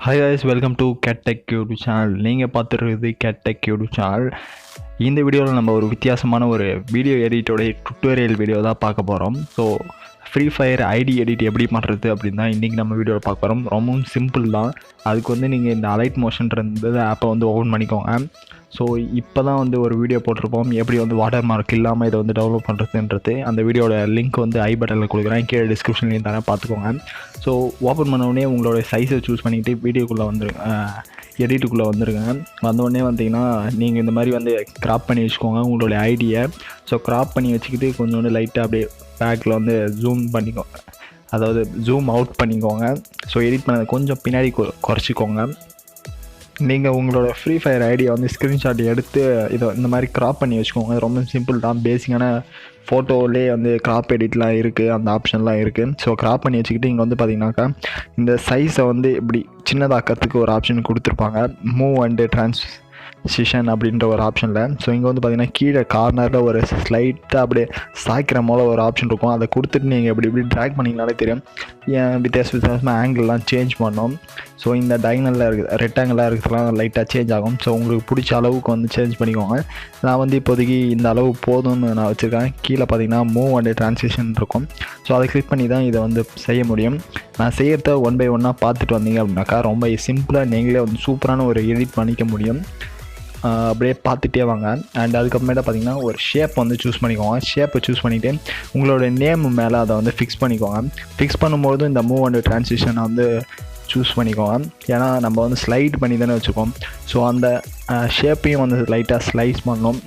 Hi guys, welcome to கேட்டெக் YouTube channel. நீங்கள் பார்த்துருக்குது கேட்டெக் யூடியூப் சேனல். இந்த வீடியோவில் நம்ம ஒரு வித்தியாசமான ஒரு வீடியோ எடிட்டோடைய டுட்டோரியல் வீடியோ தான் பார்க்க போகிறோம். So Free Fire ID edit எப்படி பண்ணுறது அப்படின்னு தான் இன்றைக்கி நம்ம வீடியோவில் பார்க்க போகிறோம். ரொம்பவும் சிம்பிள் தான். அதுக்கு வந்து நீங்கள் இந்த அலைட் மோஷன்றது ஆப்பை வந்து ஓப்பன் பண்ணிக்கோங்க. ஸோ இப்போ தான் வந்து ஒரு வீடியோ போட்டிருப்போம், எப்படி வந்து வாட்டர் மார்க் இல்லாமல் இதை வந்து டெவலப் பண்ணுறதுன்றது. அந்த வீடியோட லிங்க் வந்து ஐ பட்டனில் கொடுக்குறேன், கீழே டிஸ்கிரிப்ஷன்லேயும் தரேன், பார்த்துக்கோங்க. ஸோ ஓப்பன் பண்ணோடனே உங்களோட சைஸை சூஸ் பண்ணிக்கிட்டு வீடியோக்குள்ளே வந்துருங்க, எடிட்டுக்குள்ளே வந்துருங்க. வந்தோடனே வந்தீங்கன்னா நீங்கள் இந்த மாதிரி வந்து க்ராப் பண்ணி வச்சுக்கோங்க உங்களுடைய ஐடியை. ஸோ க்ராப் பண்ணி வச்சுக்கிட்டு கொஞ்சோண்டு லைட்டாக அப்படியே பேக்கில் வந்து ஜூம் பண்ணிக்கோங்க, அதாவது ஜூம் அவுட் பண்ணிக்கோங்க. ஸோ எடிட் பண்ணதை கொஞ்சம் பின்னாடி குறைச்சிக்கோங்க. நீங்கள் உங்களோட ஃப்ரீ ஃபயர் ஐடியை வந்து ஸ்க்ரீன்ஷாட் எடுத்து இதை இந்த மாதிரி க்ராப் பண்ணி வச்சுக்கோங்க. ரொம்ப சிம்பிள் தான். பேசிக்கான ஃபோட்டோவிலே வந்து க்ராப் எடிட்லாம் இருக்குது, அந்த ஆப்ஷன்லாம் இருக்குது. ஸோ க்ராப் பண்ணி வச்சுக்கிட்டு இங்கே வந்து பார்த்தீங்கன்னாக்கா இந்த சைஸை வந்து இப்படி சின்னதாக்கிறதுக்கு ஒரு ஆப்ஷன் கொடுத்துருப்பாங்க, மூவ் அண்டு ட்ரான்சிஷன் அப்படின்ற ஒரு ஆப்ஷனில். ஸோ இங்கே வந்து பார்த்திங்கன்னா கீழே கார்னரில் ஒரு ஸ்லைட்டாக அப்படியே சாய்க்கிற போல் ஒரு ஆப்ஷன் இருக்கும். அதை கொடுத்துட்டு நீங்கள் இப்படி ட்ராக் பண்ணிங்கனாலே தெரியும் வித்தியாசமாக ஆங்கிள்லாம் சேஞ்ச் பண்ணோம். ஸோ இந்த டைனலில் இருக்குது, ரெக்டாங்கிளாக இருக்கிறதுலாம் லைட்டாக சேஞ்ச் ஆகும். ஸோ உங்களுக்கு பிடிச்ச அளவுக்கு வந்து சேஞ்ச் பண்ணிக்கோங்க. நான் வந்து இப்போதைக்கு இந்த அளவு போதும்னு நான் வச்சுருக்கேன். கீழே பார்த்தீங்கன்னா மூவ் அண்ட் ட்ரான்சிஷன் இருக்கும். ஸோ அதை கிளிக் பண்ணி தான் இதை வந்து செய்ய முடியும். நான் செய்கிறத ஒன் பை ஒன்னாக பார்த்துட்டு வந்தீங்க அப்படின்னாக்கா ரொம்ப சிம்பிளாக நீங்களே வந்து சூப்பரான ஒரு எடிட் பண்ணிக்க முடியும். அப்படியே பார்த்துட்டே வாங்க. அண்ட் அதுக்கப்புறமேட்டா பார்த்தீங்கன்னா ஒரு ஷேப் வந்து சூஸ் பண்ணிக்கோங்க. ஷேப்பை சூஸ் பண்ணிவிட்டு உங்களோட நேம் மேலே அதை வந்து ஃபிக்ஸ் பண்ணிக்கோங்க. ஃபிக்ஸ் பண்ணும்போது இந்த மூவ் அண்ட் ட்ரான்சிஷனை வந்து சூஸ் பண்ணிக்கோங்க. ஏன்னா நம்ம வந்து ஸ்லைட் பண்ணி தானே வச்சுக்கோம். ஸோ அந்த ஷேப்பையும் வந்து லைட்டாக ஸ்லைஸ் பண்ணணும்.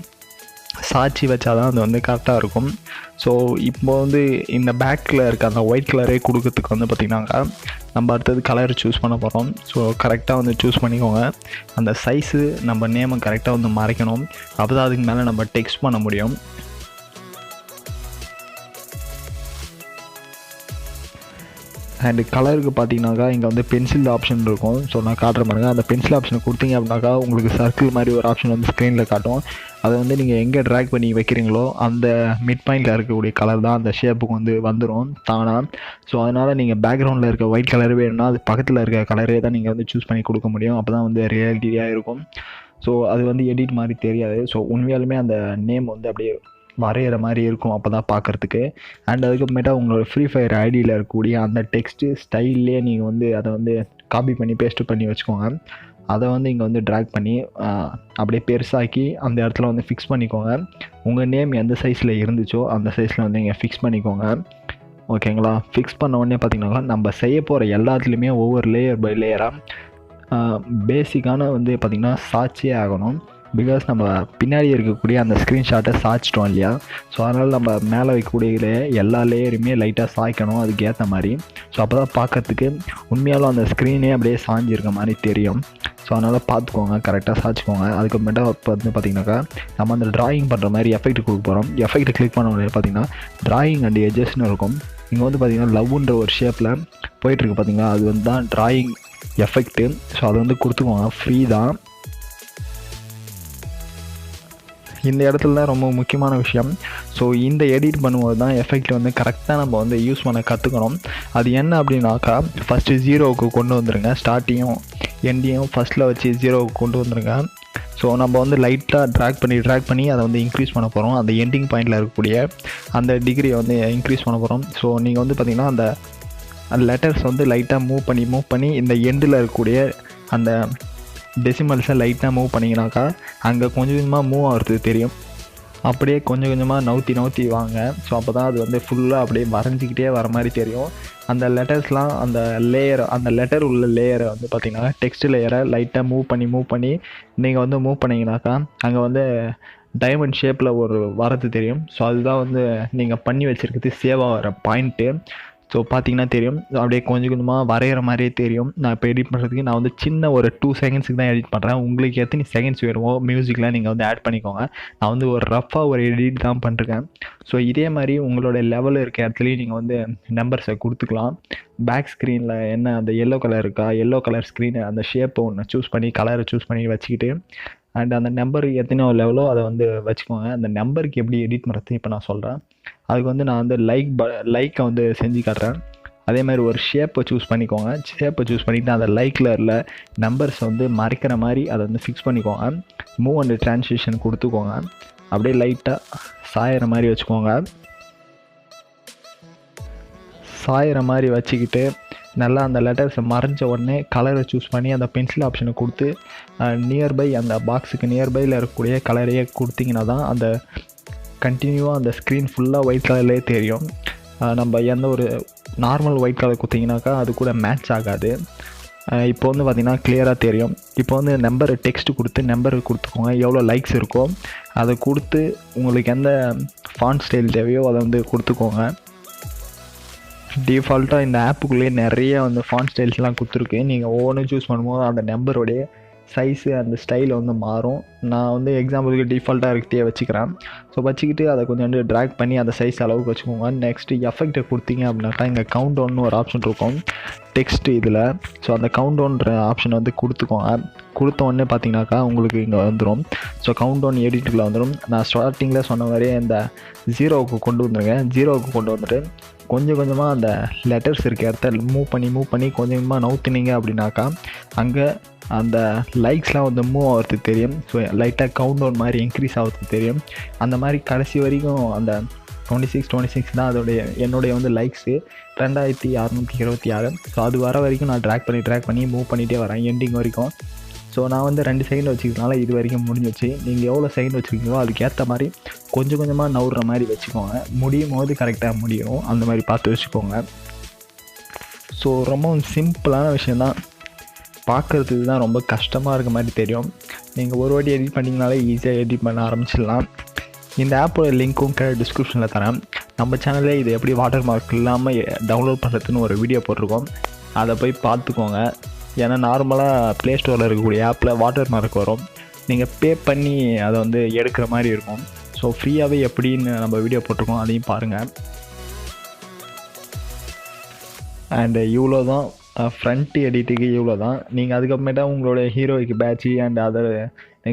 சாட்சி வச்சா தான் அது வந்து கரெக்டாக இருக்கும். ஸோ இப்போ வந்து இந்த பேக்கில் இருக்க அந்த ஒயிட் கலரே கொடுக்கறதுக்கு வந்து பார்த்திங்கனாக்கா நம்ம அடுத்தது கலர் சூஸ் பண்ண போகிறோம். ஸோ கரெக்டாக வந்து சூஸ் பண்ணிக்கோங்க. அந்த சைஸு நம்ம நேமை கரெக்டாக வந்து மறைக்கணும். அப்போ தான் அதுக்கு மேலே நம்ம டெக்ஸ்ட் பண்ண முடியும். அண்டு கலருக்கு பார்த்தீங்கன்னாக்கா இங்கே வந்து பென்சில் ஆப்ஷன் இருக்கும். ஸோ நான் காட்டுற பாருங்க, அந்த பென்சில் ஆப்ஷனை கொடுத்தீங்க அப்படின்னாக்கா உங்களுக்கு சர்க்கிள் மாதிரி ஒரு ஆப்ஷன் வந்து ஸ்க்ரீனில் காட்டும். அதை வந்து நீங்கள் எங்கே ட்ராக் பண்ணி வைக்கிறீங்களோ அந்த மிட் பாயிண்டில் இருக்கக்கூடிய கலர் தான் அந்த ஷேப்புக்கு வந்து வந்துடும் தானாக. ஸோ அதனால் நீங்கள் பேக்ரவுண்டில் இருக்க ஒயிட் கலர் வேணும்னா அது பக்கத்தில் இருக்க கலரே தான் நீங்கள் வந்து சூஸ் பண்ணி கொடுக்க முடியும். அப்போ தான் வந்து ரியாலிட்டியாக இருக்கும். ஸோ அது வந்து எடிட் மாதிரி தெரியாது. ஸோ உண்மையாலுமே அந்த நேம் வந்து அப்படியே வரைகிற மாதிரி இருக்கும் அப்போ தான் பார்க்குறதுக்கு. அண்ட் அதுக்கப்புறமேட்டா உங்களோட ஃப்ரீ ஃபயர் ஐடியில் இருக்கக்கூடிய அந்த டெக்ஸ்ட்டு ஸ்டைல்லே நீங்கள் வந்து அதை வந்து காப்பி பண்ணி பேஸ்ட் பண்ணி வச்சுக்கோங்க. அதை வந்து இங்கே வந்து ட்ராக் பண்ணி அப்படியே பெருசாக்கி அந்த இடத்துல வந்து ஃபிக்ஸ் பண்ணிக்கோங்க. உங்கள் நேம் எந்த சைஸில் இருந்துச்சோ அந்த சைஸில் வந்து நீங்கள் ஃபிக்ஸ் பண்ணிக்கோங்க. ஓகேங்களா? ஃபிக்ஸ் பண்ண உடனே பார்த்திங்கன்னா நம்ம செய்ய போகிற எல்லாத்துலேயுமே ஒவ்வொரு லேயர் பை லேயராக பேசிக்கான வந்து பார்த்திங்கன்னா சாட்சியே ஆகணும். பிகாஸ் நம்ம பின்னாடி இருக்கக்கூடிய அந்த ஸ்க்ரீன்ஷாட்டை சாய்ச்சிட்டோம் இல்லையா? ஸோ அதனால் நம்ம மேலே வைக்கக்கூடிய எல்லா லேயருமே லைட்டாக சாய்க்கணும் அதுக்கு ஏற்ற மாதிரி. ஸோ அப்போ தான் பார்க்கறதுக்கு உண்மையாலும் அந்த ஸ்க்ரீனே அப்படியே சாஞ்சிருக்க மாதிரி தெரியும். ஸோ அதனால் பார்த்துக்கோங்க, கரெக்டாக சாய்ச்சிக்கோங்க. அதுக்கப்புறமேட்டா இப்போ வந்து பார்த்திங்கனாக்கா நம்ம அந்த ட்ராயிங் பண்ணுற மாதிரி எஃபெக்ட் கொடுக்க போகிறோம். எஃபெக்ட் கிளிக் பண்ண உடனே பார்த்திங்கன்னா ட்ராயிங் அண்ட் எட்ஜஸ்ன்னு இருக்கும். இங்கே வந்து பார்த்திங்கன்னா லவ்ன்ற ஒரு ஷேப்பில் போயிட்டுருக்கு பார்த்திங்களா? அது வந்து தான் ட்ராயிங் எஃபெக்ட்டு. ஸோ அதை வந்து கொடுத்துக்கோங்க, ஃப்ரீ தான். இந்த இடத்துல தான் ரொம்ப முக்கியமான விஷயம். ஸோ இந்த எடிட் பண்ணும்போது தான் எஃபெக்ட் வந்து கரெக்டாக நம்ம வந்து யூஸ் பண்ண கற்றுக்கணும். அது என்ன அப்படின்னாக்கா ஃபஸ்ட்டு 0க்கு கொண்டு வந்துடுங்க. ஸ்டார்டிங்கும் எண்டையும் ஃபஸ்ட்டில் வச்சு 0க்கு கொண்டு வந்துடுங்க. ஸோ நம்ம வந்து லைட்டாக ட்ராக் பண்ணி அதை வந்து இன்க்ரீஸ் பண்ண போகிறோம். அந்த எண்டிங் பாயிண்டில் இருக்கக்கூடிய அந்த டிகிரியை வந்து இன்க்ரீஸ் பண்ண போகிறோம். ஸோ நீங்கள் வந்து பார்த்திங்கன்னா அந்த லெட்டர்ஸ் வந்து லைட்டாக மூவ் பண்ணி இந்த எண்டில் இருக்கக்கூடிய அந்த டெசிமல்ஸை லைட்டாக மூவ் பண்ணிங்கனாக்கா அங்கே கொஞ்சம் கொஞ்சமாக மூவ் ஆகிறது தெரியும். அப்படியே கொஞ்சம் கொஞ்சமாக நவுத்தி வாங்க. ஸோ அப்போ தான் அது வந்து ஃபுல்லாக அப்படியே வரைஞ்சிக்கிட்டே வர மாதிரி தெரியும். அந்த லெட்டர்ஸ்லாம் அந்த லெட்டர் உள்ள லேயரை வந்து பார்த்திங்கன்னா டெக்ஸ்ட் லேயரை லைட்டாக மூவ் பண்ணி நீங்கள் வந்து மூவ் பண்ணிங்கனாக்கா அங்கே வந்து டைமண்ட் ஷேப்பில் ஒரு வரது தெரியும். ஸோ அதுதான் வந்து நீங்கள் பண்ணி வச்சுருக்கிறது சேவாக வர பாயிண்ட்டு. ஸோ பார்த்தீங்கன்னா தெரியும், அப்படியே கொஞ்சம் கொஞ்சமாக வரைகிற மாதிரியே தெரியும். நான் இப்போ எடிட் பண்ணுறதுக்கு நான் வந்து சின்ன ஒரு 2 செகண்ட்ஸுக்கு தான் எடிட் பண்ணுறேன். உங்களுக்கு எத்தனை செகண்ட்ஸ் வேணுமோ மியூசிக்லாம் நீங்கள் வந்து ஆட் பண்ணிக்கோங்க. நான் வந்து ஒரு ரஃபாக ஒரு எடிட் தான் பண்ணிருக்கேன். ஸோ இதே மாதிரி உங்களோட லெவலில் இருக்க இடத்துலையும் நீங்கள் வந்து நம்பர்ஸை கொடுத்துக்கலாம். பேக் ஸ்க்ரீனில் என்ன அந்த எல்லோ கலர் இருக்கா, எல்லோ கலர் ஸ்க்ரீனை அந்த ஷேப்பை ஒன்று சூஸ் பண்ணி கலரை சூஸ் பண்ணி வச்சுக்கிட்டு அண்ட் அந்த நம்பர் எத்தனையோ லெவலோ அதை வந்து வச்சுக்கோங்க. அந்த நம்பருக்கு எப்படி எடிட் பண்ணுறது இப்போ நான் சொல்கிறேன். அதுக்கு வந்து நான் வந்து லைக்கை வந்து செஞ்சு காட்டுறேன். அதே மாதிரி ஒரு ஷேப்பை சூஸ் பண்ணிக்கோங்க. ஷேப்பை சூஸ் பண்ணிவிட்டு அந்த லைட் கலரில் நம்பர்ஸ் வந்து மறைக்கிற மாதிரி அதை வந்து ஃபிக்ஸ் பண்ணிக்கோங்க. மூவ் அண்ட் ட்ரான்சிஷன் கொடுத்துக்கோங்க. அப்படியே லைட்டாக சாயிற மாதிரி வச்சுக்கோங்க. சாயிற மாதிரி வச்சுக்கிட்டு நல்லா அந்த லெட்டர்ஸை மறைஞ்ச உடனே கலரை சூஸ் பண்ணி அந்த பென்சில் ஆப்ஷனை கொடுத்து நியர்பை அந்த பாக்ஸுக்கு நியர்பையில் இருக்கக்கூடிய கலரையே கொடுத்தீங்கன்னா தான் அந்த கண்டினியூவாக அந்த ஸ்க்ரீன் ஃபுல்லாக ஒயிட் கலர்லேயே தெரியும். நம்ம எந்த ஒரு நார்மல் ஒயிட் கலர் கொடுத்தீங்கன்னாக்கா அது கூட மேட்ச் ஆகாது. இப்போ வந்து பார்த்திங்கன்னா கிளியராக தெரியும். இப்போ வந்து நம்பர் டெக்ஸ்ட் கொடுத்து நம்பர் கொடுத்துக்கோங்க. எவ்வளோ லைக்ஸ் இருக்கோ அதை கொடுத்து உங்களுக்கு எந்த ஃபாண்ட் ஸ்டைல் தேவையோ அதை வந்து கொடுத்துக்கோங்க. டிஃபால்ட்டாக இந்த ஆப்புக்குள்ளேயே நிறைய வந்து ஃபாண்ட் ஸ்டைல்ஸ்லாம் கொடுத்துருக்கு. நீங்கள் ஒவ்வொன்றும் சூஸ் பண்ணும்போது அந்த நம்பருடைய சைஸு அந்த ஸ்டைல் வந்து மாறும். நான் வந்து எக்ஸாம்பிளுக்கு டிஃபால்ட்டாக இருக்கே வச்சுக்கிறேன். ஸோ வச்சுக்கிட்டு அதை கொஞ்சம் வந்து ட்ராக் பண்ணி அந்த சைஸ் அளவுக்கு வச்சுக்கோங்க. நெக்ஸ்ட்டு எஃபெக்டை கொடுத்தீங்க அப்படின்னாக்கா இங்கே கவுண்ட் டவுன்னு ஒரு ஆப்ஷன் இருக்கும் டெக்ஸ்ட்டு இதில். ஸோ அந்த கவுண்ட் டவுன்ற ஆப்ஷன் வந்து கொடுத்துக்கோங்க. கொடுத்த உடனே பார்த்தீங்கன்னாக்கா உங்களுக்கு இங்கே வந்துடும். ஸோ கவுண்ட் டவுன் எடிட்டுக்குள்ளே வந்துடும். நான் ஸ்டார்டிங்கில் சொன்ன மாதிரியே இந்த 0க்கு கொண்டு வந்துருங்க. 0க்கு கொண்டு வந்துட்டு கொஞ்சம் கொஞ்சமாக அந்த லெட்டர்ஸ் இருக்க இடத்த மூவ் பண்ணி கொஞ்சம் கொஞ்சமாக நவுத்துனீங்க அப்படின்னாக்கா அங்கே அந்த லைக்ஸ்லாம் வந்து மூவ் ஆகிறது தெரியும். ஸோ லைட்டாக கவுண்ட் டவுன் மாதிரி இன்க்ரீஸ் ஆகிறது தெரியும். அந்த மாதிரி கடைசி வரைக்கும் அந்த 26 தான் என்னுடைய வந்து லைக்ஸு 2626. ஸோ அது வர வரைக்கும் நான் ட்ராக் பண்ணி மூவ் பண்ணிகிட்டே வரேன் எண்டிங் வரைக்கும். ஸோ நான் வந்து 2 செகண்ட் வச்சுக்கிறதுனால இது வரைக்கும் முடிஞ்சிச்சு. நீங்கள் எவ்வளோ செகண்ட் வச்சுருக்கீங்களோ அதுக்கேற்ற மாதிரி கொஞ்சம் கொஞ்சமாக நவுற மாதிரி வச்சுக்கோங்க. முடியும் போது கரெக்டாக முடியும் அந்த மாதிரி பார்த்து வச்சுக்கோங்க. ஸோ ரொம்பவும் சிம்பிளான விஷயந்தான். பார்க்குறதுக்கு தான் ரொம்ப கஷ்டமாக இருக்க மாதிரி தெரியும். நீங்கள் ஒரு வாட்டி எடிட் பண்ணிங்கனாலே ஈஸியாக எடிட் பண்ண ஆரம்பிச்சிடலாம். இந்த ஆப்போட லிங்க்கும் டிஸ்கிரிப்ஷனில் தரேன். நம்ம சேனலில் இது எப்படி வாட்டர் மார்க் இல்லாமல் டவுன்லோட் பண்ணுறதுன்னு ஒரு வீடியோ போட்டிருக்கோம். அதை போய் பார்த்துக்கோங்க. ஏன்னா நார்மலாக ப்ளே ஸ்டோரில் இருக்கக்கூடிய ஆப்பில் வாட்டர் மார்க் வரும். நீங்கள் பே பண்ணி அதை வந்து எடுக்கிற மாதிரி இருக்கும். ஸோ ஃப்ரீயாகவே எப்படின்னு நம்ம வீடியோ போட்டிருக்கோம், அதையும் பாருங்கள். அண்டு இவ்வளோ தான் ஃப்ரண்ட் எடிட்டுக்கு இவ்வளோ தான். நீங்கள் அதுக்கப்புறமேட்டா உங்களுடைய ஹீரோய்க்கு patch and other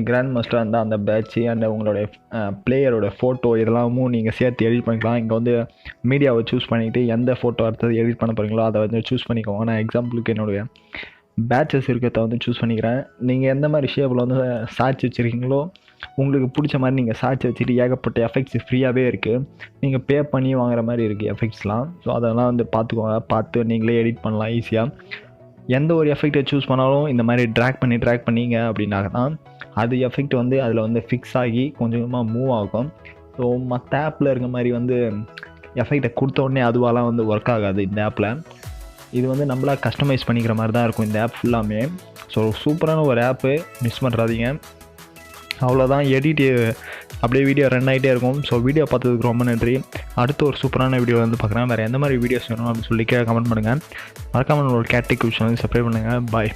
grand master இருந்தால் அந்த பேட்ச்சு அண்ட் உங்களுடைய பிளேயரோட ஃபோட்டோ இதெல்லாமும் நீங்கள் சேர்த்து எடிட் பண்ணிக்கலாம். இங்கே வந்து மீடியாவை சூஸ் பண்ணிவிட்டு எந்த ஃபோட்டோ அடுத்தது எடிட் பண்ண போகிறீங்களோ அதை வந்து சூஸ் பண்ணிக்கோங்க. நான் எக்ஸாம்பிளுக்கு என்னுடைய பேட்சஸ் இருக்கிறத வந்து சூஸ் பண்ணிக்கிறேன். நீங்கள் எந்த மாதிரி ஷேப்பில் வந்து ஷார்ட்ஸ் வச்சுருக்கீங்களோ உங்களுக்கு பிடிச்ச மாதிரி நீங்கள் ஷார்ட்ஸ் வச்சுட்டு ஏகப்பட்ட எஃபெக்ட்ஸ் ஃப்ரீயாகவே இருக்குது. நீங்கள் பே பண்ணி வாங்குற மாதிரி இருக்குது எஃபெக்ட்ஸ்லாம். ஸோ அதெல்லாம் வந்து பார்த்துக்கோங்க. பார்த்து நீங்களே எடிட் பண்ணலாம் ஈஸியாக. எந்த ஒரு எஃபெக்டை சூஸ் பண்ணாலும் இந்த மாதிரி ட்ராக் பண்ணிங்க அப்படின்னாக்க தான் அது எஃபெக்ட் வந்து அதில் வந்து ஃபிக்ஸ் ஆகி கொஞ்சம் கொஞ்சமாக மூவ் ஆகும். ஸோ மற்ற ஆப்பில் இருக்க மாதிரி வந்து எஃபெக்டை கொடுத்த உடனே அதுவாலாம் வந்து ஒர்க் ஆகாது இந்த ஆப்பில். இது வந்து நம்மளாக கஸ்டமைஸ் பண்ணிக்கிற மாதிரி தான் இருக்கும் இந்த ஆப் ஃபுல்லாமே. ஸோ சூப்பரான ஒரு ஆப்பு, மிஸ் பண்ணுறாதீங்க. அவ்வளோதான், எடிட் அப்படியே வீடியோ ரன் ஆகிட்டே இருக்கும். ஸோ வீடியோ பார்த்ததுக்கு ரொம்ப நன்றி. அடுத்து ஒரு சூப்பரான வீடியோ வந்து பார்க்குறேன். வேறு எந்த மாதிரி வீடியோஸ் வேணும் அப்படின்னு சொல்லி கமெண்ட் பண்ணுங்கள். மறக்காமல் ஒரு கேட்டக் சேனல் சப்ஸ்கிரைப் பண்ணுங்கள். பாய்.